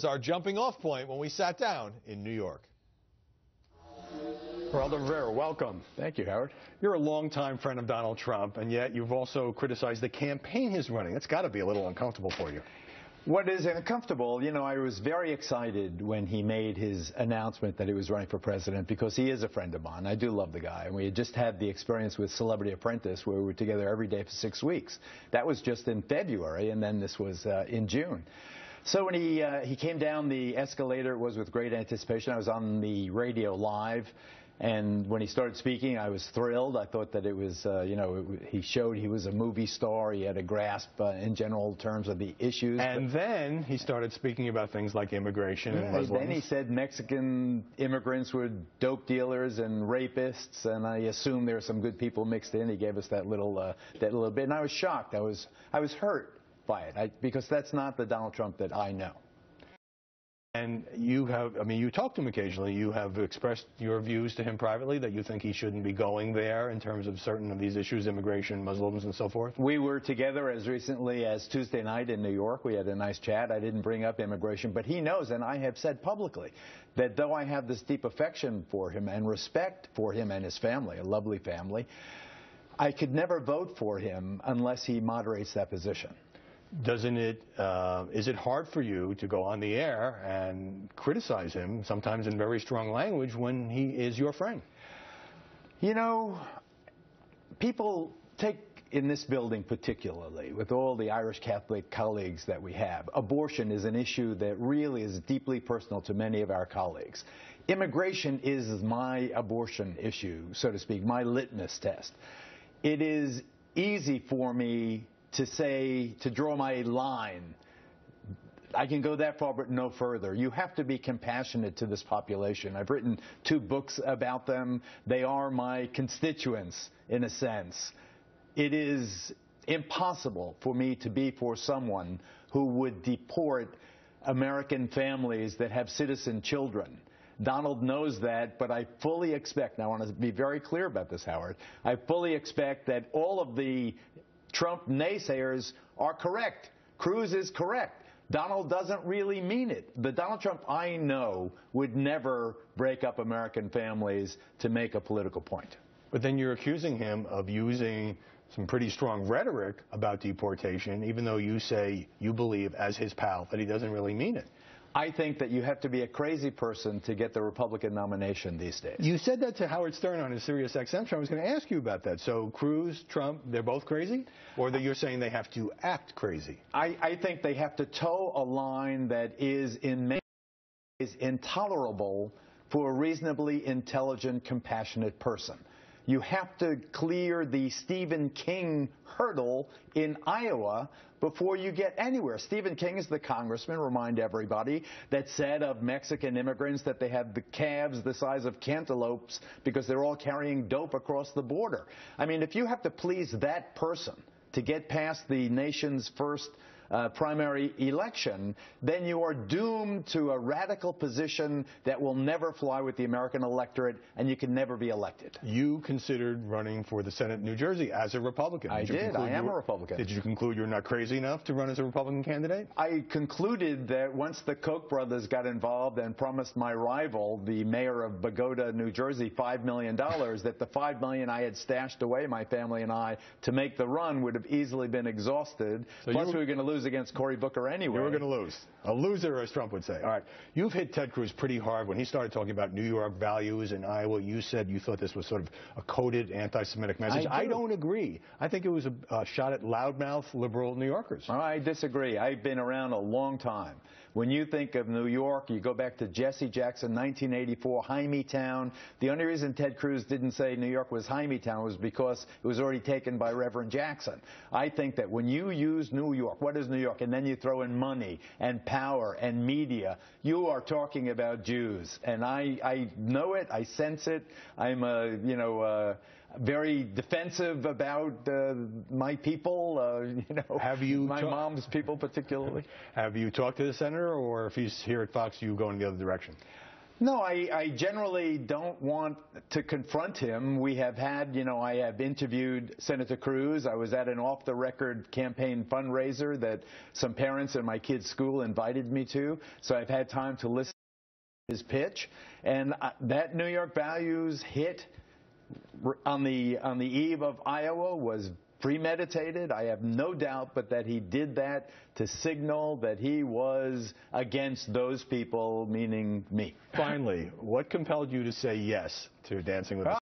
Our jumping off point when we sat down in New York. Geraldo Rivera, welcome. Thank you, Howard. You're a longtime friend of Donald Trump, and yet you've also criticized the campaign he's running. That's got to be a little uncomfortable for you. What is uncomfortable, I was very excited when he made his announcement that he was running for president because he is a friend of mine. I do love the guy. And we had just had the experience with Celebrity Apprentice where we were together every day for 6 weeks. That was just in February, and then this was in June. So when he came down the escalator, it was with great anticipation. I was on the radio live, and when he started speaking, I was thrilled. I thought that it was, he showed he was a movie star. He had a grasp in general terms of the issues. And then he started speaking about things like immigration and Muslims. Then he said Mexican immigrants were dope dealers and rapists, and I assume there were some good people mixed in. He gave us that little bit, and I was shocked. I was hurt by it, because that's not the Donald Trump that I know. And you have, you talk to him occasionally. You have expressed your views to him privately that you think he shouldn't be going there in terms of certain of these issues, immigration, Muslims, and so forth. We were together as recently as Tuesday night in New York. We had a nice chat. I didn't bring up immigration, but he knows, and I have said publicly, that though I have this deep affection for him and respect for him and his family, a lovely family, I could never vote for him unless he moderates that position. Is it hard for you to go on the air and criticize him, sometimes in very strong language, when he is your friend? People take, in this building particularly, with all the Irish Catholic colleagues that we have, abortion is an issue that really is deeply personal to many of our colleagues. Immigration is my abortion issue, so to speak, my litmus test. It is easy for me to draw my line. I can go that far, but no further. You have to be compassionate to this population. I've written 2 books about them. They are my constituents, in a sense. It is impossible for me to be for someone who would deport American families that have citizen children. Donald knows that, but I fully expect, and I want to be very clear about this, Howard, I fully expect that all of the Trump naysayers are correct. Cruz is correct. Donald doesn't really mean it. The Donald Trump I know would never break up American families to make a political point. But then you're accusing him of using some pretty strong rhetoric about deportation, even though you say you believe, as his pal, that he doesn't really mean it. I think that you have to be a crazy person to get the Republican nomination these days. You said that to Howard Stern on his Sirius XM show. I was going to ask you about that. So Cruz, Trump, they're both crazy? Or that you're saying they have to act crazy? I think they have to toe a line that is in many ways intolerable for a reasonably intelligent, compassionate person. You have to clear the Stephen King hurdle in Iowa before you get anywhere. Stephen King is the congressman, remind everybody, that said of Mexican immigrants that they had the calves the size of cantaloupes because they're all carrying dope across the border. If you have to please that person to get past the nation's first primary election, then you are doomed to a radical position that will never fly with the American electorate, and you can never be elected. You considered running for the Senate in New Jersey as a Republican. I did. I am a Republican. Did you conclude you're not crazy enough to run as a Republican candidate? I concluded that once the Koch brothers got involved and promised my rival, the mayor of Bogota, New Jersey, $5 million, that the $5 million I had stashed away, my family and I, to make the run would have easily been exhausted. So plus, we were going to lose against Cory Booker anyway. You were going to lose. A loser, as Trump would say. All right. You've hit Ted Cruz pretty hard. When he started talking about New York values in Iowa, you said you thought this was sort of a coded anti-Semitic message. I don't agree. I think it was a shot at loudmouth liberal New Yorkers. I disagree. I've been around a long time. When you think of New York, you go back to Jesse Jackson, 1984, Hymietown. The only reason Ted Cruz didn't say New York was Hymietown was because it was already taken by Reverend Jackson. I think that when you use New York, what is New York? And then you throw in money and power and media, you are talking about Jews. And I know it. I sense it. I'm very defensive about my people, my mom's people particularly. Have you talked to the senator, or if he's here at Fox, you go in the other direction? No, I generally don't want to confront him. We have had, I have interviewed Senator Cruz. I was at an off-the-record campaign fundraiser that some parents in my kids' school invited me to, so I've had time to listen to his pitch. And that New York Values hit on the eve of Iowa was premeditated. I have no doubt but that he did that to signal that he was against those people, meaning me. Finally, what compelled you to say yes to Dancing with the